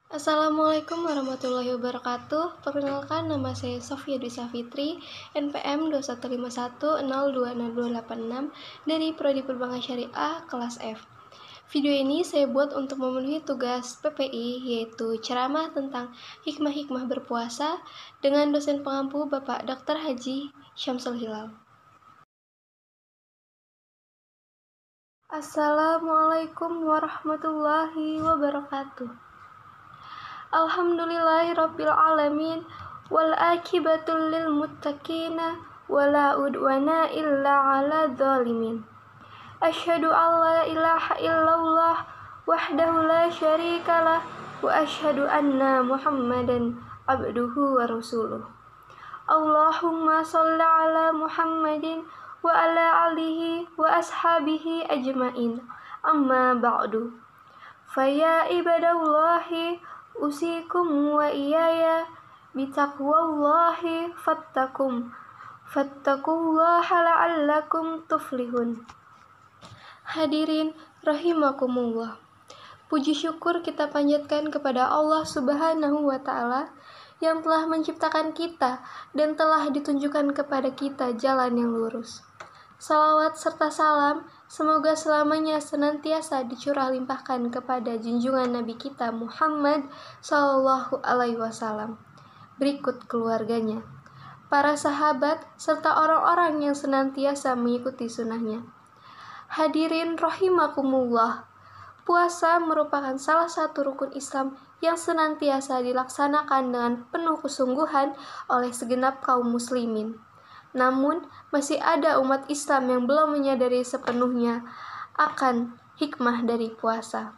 Assalamualaikum warahmatullahi wabarakatuh. Perkenalkan, nama saya Sofia Dwi Safitri, NPM 2151026286 dari Prodi Perbankan Syariah kelas F. Video ini saya buat untuk memenuhi tugas PPI, yaitu ceramah tentang hikmah-hikmah berpuasa dengan dosen pengampu Bapak Dr. Haji Syamsul Hilal. Assalamualaikum warahmatullahi wabarakatuh. Alhamdulillahirabbil alamin wal akibatul lil muttaqina wala udwana illa 'alal zalimin. Asyhadu an la ilaha illallah wahdahu la syarikalah wa asyhadu anna Muhammadan abduhu wa rasuluh. Allahumma shalli ala Muhammadin wa ala alihi wa ashabihi ajmain. Amma ba'du. Faya ibadallahi usikum wa iyaya bitaqwallahi fattaqullaha la'allakum tuflihun. Hadirin rahimakumullah. Puji syukur kita panjatkan kepada Allah Subhanahu wa Ta'ala yang telah menciptakan kita dan telah ditunjukkan kepada kita jalan yang lurus. Salawat serta salam semoga selamanya senantiasa dicurah limpahkan kepada junjungan Nabi kita Muhammad Sallallahu Alaihi Wasallam. Berikut keluarganya, para sahabat, serta orang-orang yang senantiasa mengikuti sunnahnya. Hadirin rahimakumullah, puasa merupakan salah satu rukun Islam yang senantiasa dilaksanakan dengan penuh kesungguhan oleh segenap kaum muslimin. Namun, masih ada umat Islam yang belum menyadari sepenuhnya akan hikmah dari puasa.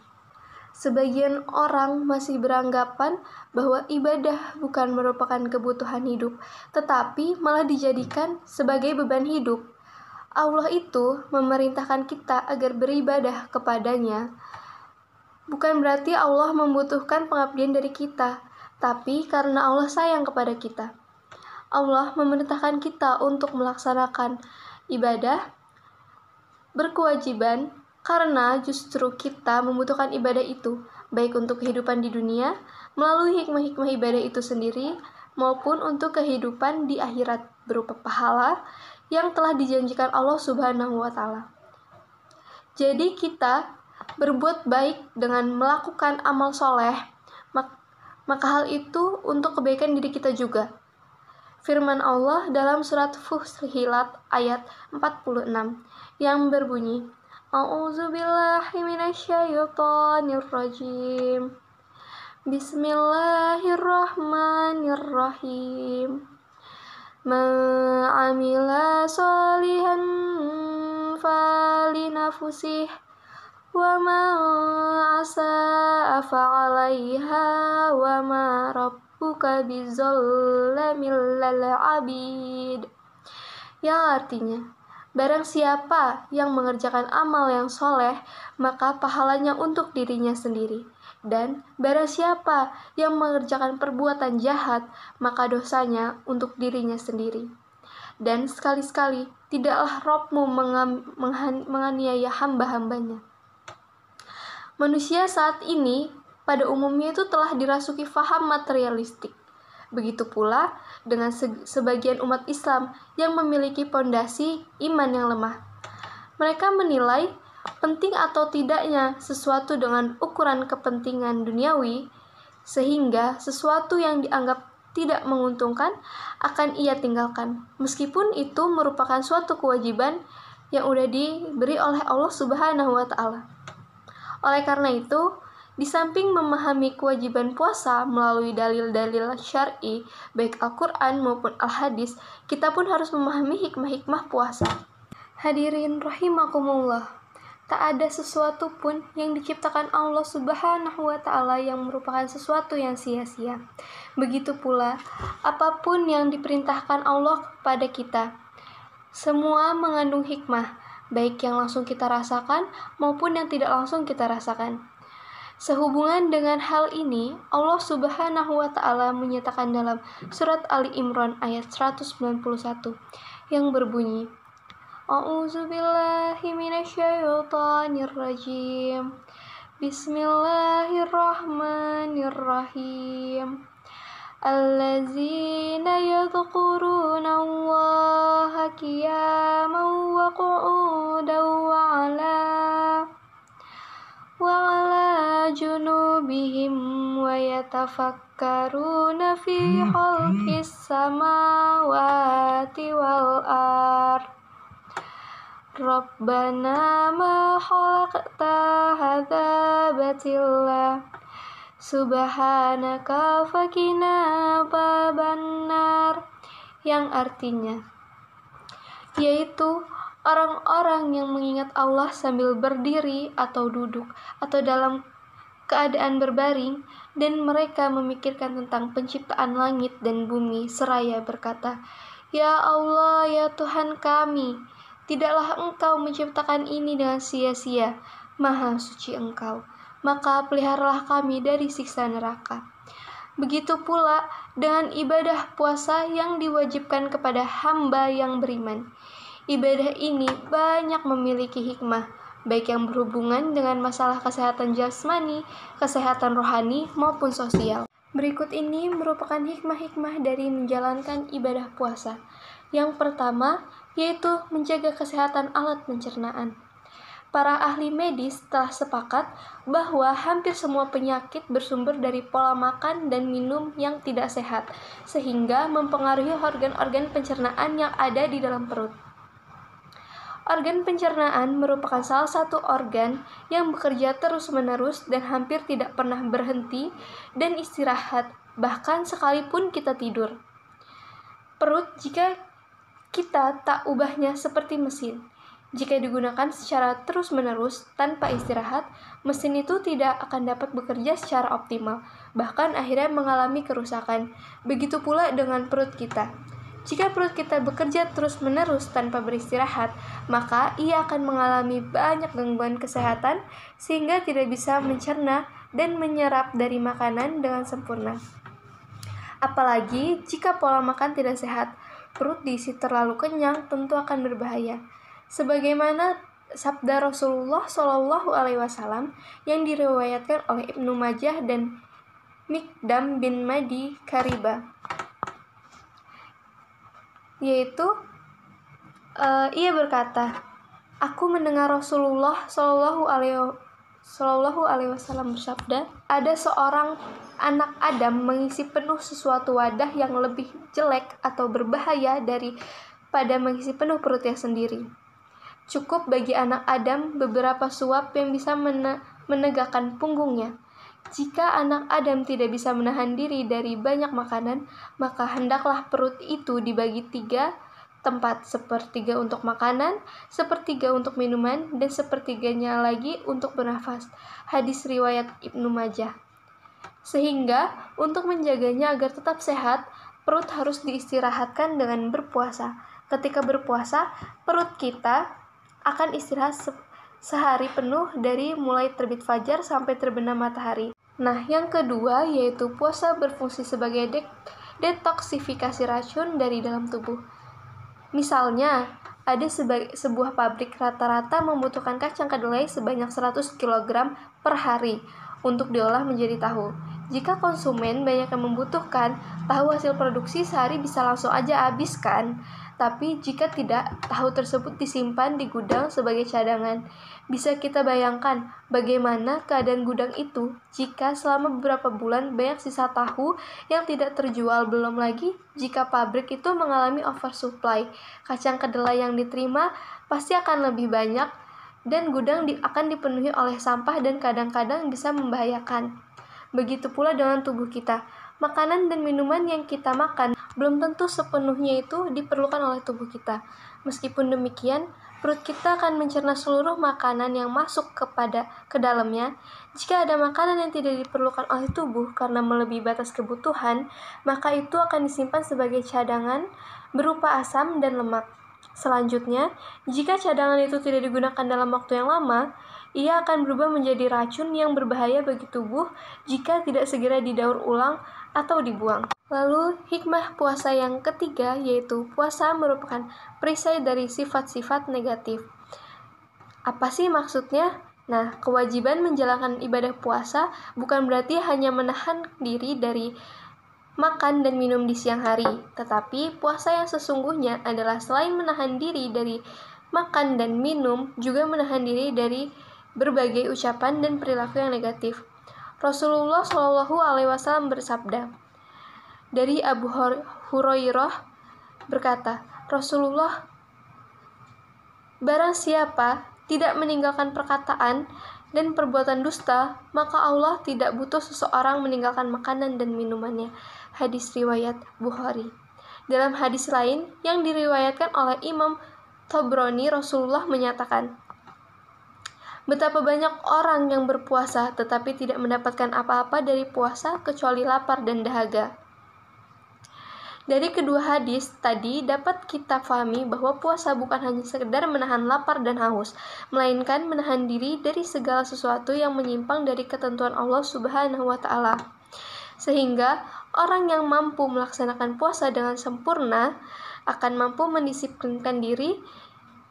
Sebagian orang masih beranggapan bahwa ibadah bukan merupakan kebutuhan hidup, tetapi malah dijadikan sebagai beban hidup. Allah itu memerintahkan kita agar beribadah kepadanya. Bukan berarti Allah membutuhkan pengabdian dari kita, tapi karena Allah sayang kepada kita. Allah memerintahkan kita untuk melaksanakan ibadah berkewajiban karena justru kita membutuhkan ibadah itu, baik untuk kehidupan di dunia, melalui hikmah-hikmah ibadah itu sendiri, maupun untuk kehidupan di akhirat berupa pahala yang telah dijanjikan Allah Subhanahu wa Ta'ala. Jadi kita berbuat baik dengan melakukan amal soleh, maka hal itu untuk kebaikan diri kita juga. Firman Allah dalam surat Fussilat ayat 46 yang berbunyi, A'udzubillahi minasyaitonirrajim. Bismillahirrahmanirrahim. Ma'amila sholihan falinafusih wa ma'asa'a fa'alaiha wa ma rabbuka bizallamil lil abid. Yang artinya, barang siapa yang mengerjakan amal yang soleh, maka pahalanya untuk dirinya sendiri. Dan barang siapa yang mengerjakan perbuatan jahat, maka dosanya untuk dirinya sendiri. Dan sekali-sekali tidaklah Rabb-mu menganiaya hamba-hambanya. Manusia saat ini pada umumnya itu telah dirasuki faham materialistik. Begitu pula dengan sebagian umat Islam yang memiliki pondasi iman yang lemah. Mereka menilai penting atau tidaknya sesuatu dengan ukuran kepentingan duniawi, sehingga sesuatu yang dianggap tidak menguntungkan akan ia tinggalkan, meskipun itu merupakan suatu kewajiban yang sudah diberi oleh Allah Subhanahu wa Ta'ala. Oleh karena itu, di samping memahami kewajiban puasa melalui dalil-dalil syar'i, baik Al-Quran maupun Al-Hadis, kita pun harus memahami hikmah-hikmah puasa. Hadirin rahimakumullah, tak ada sesuatu pun yang diciptakan Allah Subhanahu wa Ta'ala yang merupakan sesuatu yang sia-sia. Begitu pula, apapun yang diperintahkan Allah kepada kita, semua mengandung hikmah, baik yang langsung kita rasakan maupun yang tidak langsung kita rasakan. Sehubungan dengan hal ini, Allah Subhanahu wa Ta'ala menyatakan dalam surat Ali Imran ayat 191 yang berbunyi, A'udzubillahi minasyaitonirrajim. Bismillahirrahmanirrahim. Allazina yadhkuruna Allaha qiyaman wa qu'udan wa ala junubihim wa yatafakkaruna fi khalqis samawati wal ardh. Rabbana ma khalaqta hadza batila subhanaka faqina adzabannar, yang artinya yaitu orang-orang yang mengingat Allah sambil berdiri atau duduk atau dalam keadaan berbaring, dan mereka memikirkan tentang penciptaan langit dan bumi seraya berkata, Ya Allah, ya Tuhan kami, tidaklah Engkau menciptakan ini dengan sia-sia, Maha suci Engkau, maka peliharalah kami dari siksa neraka. Begitu pula dengan ibadah puasa yang diwajibkan kepada hamba yang beriman. Ibadah ini banyak memiliki hikmah, baik yang berhubungan dengan masalah kesehatan jasmani, kesehatan rohani, maupun sosial. Berikut ini merupakan hikmah-hikmah dari menjalankan ibadah puasa. Yang pertama, yaitu menjaga kesehatan alat pencernaan. Para ahli medis telah sepakat bahwa hampir semua penyakit bersumber dari pola makan dan minum yang tidak sehat, sehingga mempengaruhi organ-organ pencernaan yang ada di dalam perut. Organ pencernaan merupakan salah satu organ yang bekerja terus-menerus dan hampir tidak pernah berhenti dan istirahat, bahkan sekalipun kita tidur. Perut, jika kita tak ubahnya seperti mesin. Jika digunakan secara terus-menerus tanpa istirahat, mesin itu tidak akan dapat bekerja secara optimal, bahkan akhirnya mengalami kerusakan. Begitu pula dengan perut kita. Jika perut kita bekerja terus-menerus tanpa beristirahat, maka ia akan mengalami banyak gangguan kesehatan sehingga tidak bisa mencerna dan menyerap dari makanan dengan sempurna. Apalagi jika pola makan tidak sehat, perut diisi terlalu kenyang tentu akan berbahaya. Sebagaimana sabda Rasulullah SAW yang diriwayatkan oleh Ibnu Majah dan Miqdam bin Madi Kariba, yaitu ia berkata, aku mendengar Rasulullah SAW bersabda, ada seorang anak Adam mengisi penuh sesuatu wadah yang lebih jelek atau berbahaya daripada mengisi penuh perutnya sendiri. Cukup bagi anak Adam beberapa suap yang bisa menegakkan punggungnya. Jika anak Adam tidak bisa menahan diri dari banyak makanan, maka hendaklah perut itu dibagi 3 tempat, 1/3 untuk makanan, 1/3 untuk minuman, dan 1/3-nya lagi untuk bernafas. Hadis riwayat Ibnu Majah. Sehingga untuk menjaganya agar tetap sehat, perut harus diistirahatkan dengan berpuasa. Ketika berpuasa, perut kita akan istirahat sehari penuh dari mulai terbit fajar sampai terbenam matahari. Nah, yang kedua yaitu puasa berfungsi sebagai detoksifikasi racun dari dalam tubuh. Misalnya, ada sebuah pabrik rata-rata membutuhkan kacang kedelai sebanyak 100 kg per hari untuk diolah menjadi tahu. Jika konsumen banyak yang membutuhkan, tahu hasil produksi sehari bisa langsung aja habis kan? Tapi jika tidak, tahu tersebut disimpan di gudang sebagai cadangan. Bisa kita bayangkan bagaimana keadaan gudang itu jika selama beberapa bulan banyak sisa tahu yang tidak terjual. Belum lagi jika pabrik itu mengalami oversupply, kacang kedelai yang diterima pasti akan lebih banyak dan gudang akan dipenuhi oleh sampah dan kadang-kadang bisa membahayakan. Begitu pula dengan tubuh kita. Makanan dan minuman yang kita makan belum tentu sepenuhnya itu diperlukan oleh tubuh kita. Meskipun demikian, perut kita akan mencerna seluruh makanan yang masuk ke dalamnya. Jika ada makanan yang tidak diperlukan oleh tubuh karena melebihi batas kebutuhan, maka itu akan disimpan sebagai cadangan berupa asam dan lemak. Selanjutnya, jika cadangan itu tidak digunakan dalam waktu yang lama, ia akan berubah menjadi racun yang berbahaya bagi tubuh jika tidak segera didaur ulang atau dibuang. Lalu, hikmah puasa yang ketiga yaitu puasa merupakan perisai dari sifat-sifat negatif. Apa sih maksudnya? Nah, kewajiban menjalankan ibadah puasa bukan berarti hanya menahan diri dari makan dan minum di siang hari, tetapi puasa yang sesungguhnya adalah selain menahan diri dari makan dan minum, juga menahan diri dari berbagai ucapan dan perilaku yang negatif. Rasulullah Shallallahu Alaihi Wasallam bersabda, dari Abu Hurairah berkata, Rasulullah, barang siapa tidak meninggalkan perkataan dan perbuatan dusta, maka Allah tidak butuh seseorang meninggalkan makanan dan minumannya. Hadis riwayat Bukhari. Dalam hadis lain yang diriwayatkan oleh Imam Tabrani, Rasulullah menyatakan, betapa banyak orang yang berpuasa tetapi tidak mendapatkan apa-apa dari puasa kecuali lapar dan dahaga. Dari kedua hadis tadi dapat kita pahami bahwa puasa bukan hanya sekedar menahan lapar dan haus, melainkan menahan diri dari segala sesuatu yang menyimpang dari ketentuan Allah Subhanahu wa Ta'ala. Sehingga orang yang mampu melaksanakan puasa dengan sempurna akan mampu mendisiplinkan diri,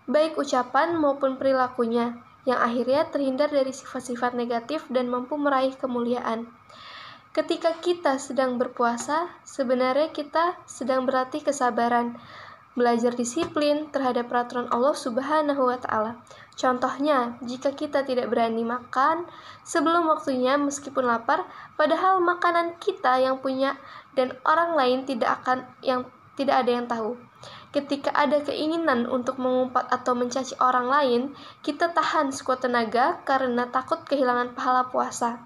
baik ucapan maupun perilakunya, yang akhirnya terhindar dari sifat-sifat negatif dan mampu meraih kemuliaan. Ketika kita sedang berpuasa, sebenarnya kita sedang berlatih kesabaran, belajar disiplin terhadap peraturan Allah Subhanahu wa Ta'ala. Contohnya, jika kita tidak berani makan sebelum waktunya meskipun lapar, padahal makanan kita yang punya dan orang lain tidak ada yang tahu. Ketika ada keinginan untuk mengumpat atau mencaci orang lain, kita tahan sekuat tenaga karena takut kehilangan pahala puasa.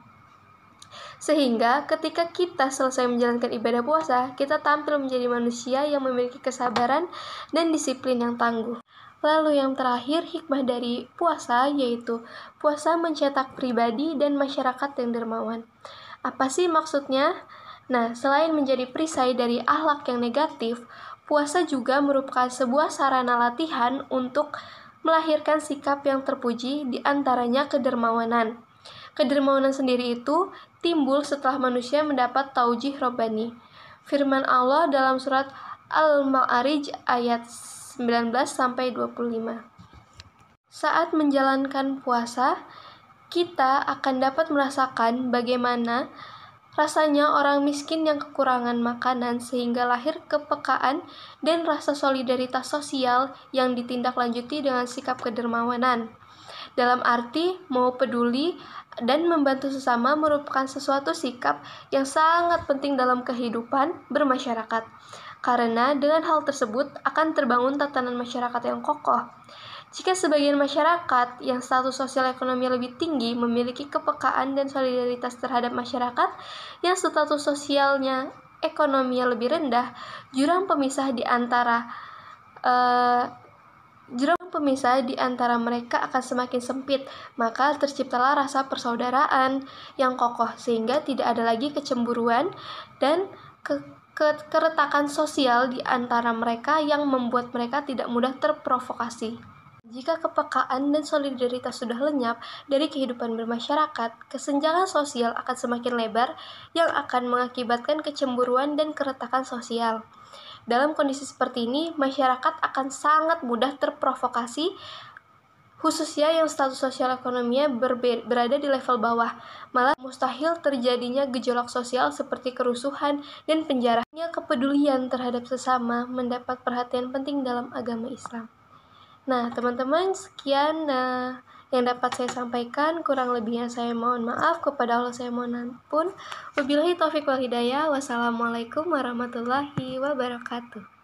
Sehingga ketika kita selesai menjalankan ibadah puasa, kita tampil menjadi manusia yang memiliki kesabaran dan disiplin yang tangguh. Lalu yang terakhir, hikmah dari puasa yaitu puasa mencetak pribadi dan masyarakat yang dermawan. Apa sih maksudnya? Nah, selain menjadi perisai dari akhlak yang negatif, puasa juga merupakan sebuah sarana latihan untuk melahirkan sikap yang terpuji, di antaranya kedermawanan. Kedermawanan sendiri itu timbul setelah manusia mendapat taujih robbani. Firman Allah dalam surat Al-Ma'arij ayat 19-25. Saat menjalankan puasa, kita akan dapat merasakan bagaimana rasanya orang miskin yang kekurangan makanan, sehingga lahir kepekaan dan rasa solidaritas sosial yang ditindaklanjuti dengan sikap kedermawanan. Dalam arti mau peduli dan membantu sesama merupakan sesuatu sikap yang sangat penting dalam kehidupan bermasyarakat. Karena dengan hal tersebut akan terbangun tatanan masyarakat yang kokoh. Jika sebagian masyarakat yang status sosial ekonomi lebih tinggi memiliki kepekaan dan solidaritas terhadap masyarakat yang status sosialnya ekonominya lebih rendah, jurang pemisah di antara mereka akan semakin sempit, maka terciptalah rasa persaudaraan yang kokoh sehingga tidak ada lagi kecemburuan dan keretakan sosial di antara mereka yang membuat mereka tidak mudah terprovokasi. Jika kepekaan dan solidaritas sudah lenyap dari kehidupan bermasyarakat, kesenjangan sosial akan semakin lebar yang akan mengakibatkan kecemburuan dan keretakan sosial. Dalam kondisi seperti ini, masyarakat akan sangat mudah terprovokasi, khususnya yang status sosial ekonominya berada di level bawah. Malah mustahil terjadinya gejolak sosial seperti kerusuhan dan penjara. Kepedulian terhadap sesama mendapat perhatian penting dalam agama Islam. Nah, teman-teman, sekian yang dapat saya sampaikan. Kurang lebihnya saya mohon maaf, kepada Allah saya mohon ampun. Wabillahi taufiq wal hidayah. Wassalamualaikum warahmatullahi wabarakatuh.